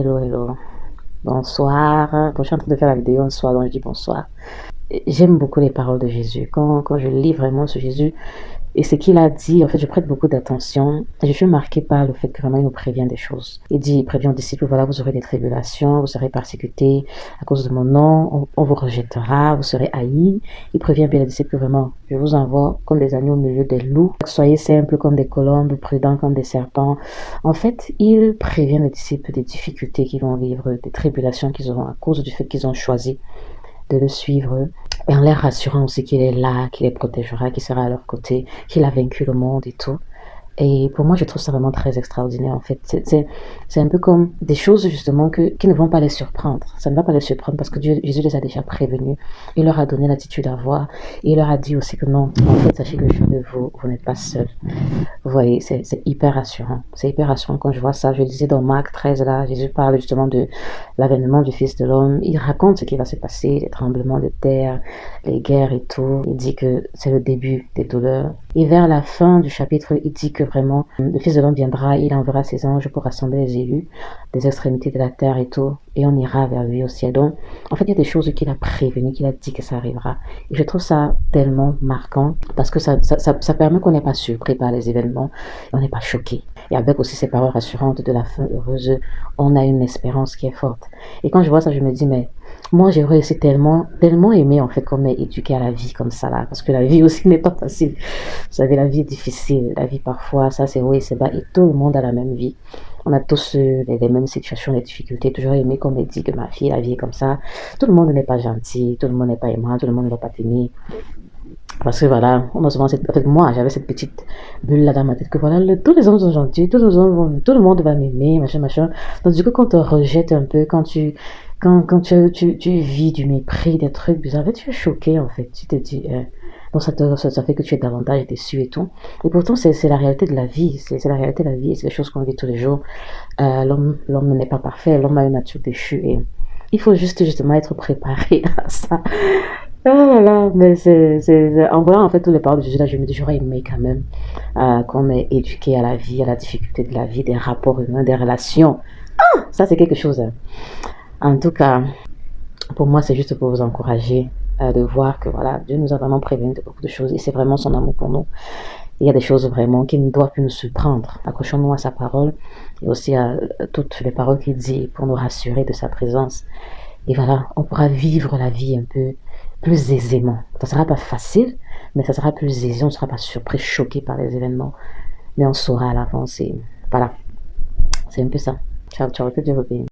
Hello, hello. Bonsoir. Bon, je suis en train de faire la vidéo un soir, donc je dis bonsoir. J'aime beaucoup les paroles de Jésus. Quand je lis vraiment sur Jésus et ce qu'il a dit, en fait, je prête beaucoup d'attention. Je suis marquée par le fait que vraiment il nous prévient des choses. Il dit, il prévient aux disciples, voilà, vous aurez des tribulations, vous serez persécutés à cause de mon nom, on vous rejettera, vous serez haïs. Il prévient bien les disciples que vraiment, je vous envoie comme des agneaux au milieu des loups. Soyez simples comme des colombes, prudents comme des serpents. En fait, il prévient les disciples des difficultés qu'ils vont vivre, des tribulations qu'ils auront à cause du fait qu'ils ont choisi de le suivre, et en les rassurant aussi qu'il est là, qu'il les protégera, qu'il sera à leur côté, qu'il a vaincu le monde et tout. Et pour moi, je trouve ça vraiment très extraordinaire, en fait. C'est un peu comme des choses, justement, qui ne vont pas les surprendre. Ça ne va pas les surprendre parce que Jésus les a déjà prévenus. Il leur a donné l'attitude à avoir. Et il leur a dit aussi que non, en fait, sachez que je suis de vous, vous n'êtes pas seuls. Vous voyez, c'est hyper rassurant. C'est hyper rassurant quand je vois ça. Je disais dans Marc 13, là, Jésus parle justement de l'avènement du Fils de l'homme. Il raconte ce qui va se passer, les tremblements de terre, les guerres et tout. Il dit que c'est le début des douleurs. Et vers la fin du chapitre, il dit que vraiment, le Fils de l'homme viendra, il enverra ses anges pour rassembler les élus des extrémités de la terre et tout. Et on ira vers lui au ciel. Donc, en fait, il y a des choses qu'il a prévenues, qu'il a dit que ça arrivera. Et je trouve ça tellement marquant parce que ça permet qu'on n'est pas surpris par les événements, on n'est pas choqué. Et avec aussi ces paroles rassurantes de la fin heureuse, on a une espérance qui est forte. Et quand je vois ça, je me dis, mais moi, j'aurais aussi tellement aimé, en fait, qu'on m'ait éduqué à la vie comme ça, là. Parce que la vie aussi n'est pas facile. Vous savez, la vie est difficile. La vie, parfois, ça, c'est haut et c'est bas. Et tout le monde a la même vie. On a tous les mêmes situations, les difficultés. Toujours aimé qu'on m'ait dit que ma fille, la vie est comme ça. Tout le monde n'est pas gentil. Tout le monde n'est pas aimant. Tout le monde ne va pas t'aimer. Parce que voilà, on a souvent cette, en fait, moi, j'avais cette petite bulle là dans ma tête que voilà, tous les hommes sont gentils, tout le monde va m'aimer, machin, machin. Donc, du coup, quand on te rejette un peu, quand tu vis du mépris, des trucs bizarres, en fait, tu es choqué, en fait. Tu te dis, donc ça fait que tu es davantage déçu et tout. Et pourtant, c'est la réalité de la vie, c'est la réalité de la vie, c'est des choses qu'on vit tous les jours. L'homme n'est pas parfait, l'homme a une nature déchue et il faut justement être préparé à ça. Ah là là, mais en voyant en fait tous les paroles de Jésus là, je me dis j'aurais aimé quand même qu'on m'ait éduqué à la vie, à la difficulté de la vie, des rapports humains, des relations. Ça c'est quelque chose, hein. En tout cas, pour moi c'est juste pour vous encourager de voir que voilà, Dieu nous a vraiment prévenu de beaucoup de choses et c'est vraiment son amour pour nous. Il y a des choses vraiment qui ne doivent plus nous surprendre. Accrochons-nous à sa parole et aussi à toutes les paroles qu'il dit pour nous rassurer de sa présence. Et voilà, on pourra vivre la vie un peu plus aisément. Ça sera pas facile, mais ça sera plus aisé. On ne sera pas surpris, choqué par les événements. Mais on saura à l'avance. Et voilà, c'est un peu ça. Ciao, ciao, que Dieu vous bénisse.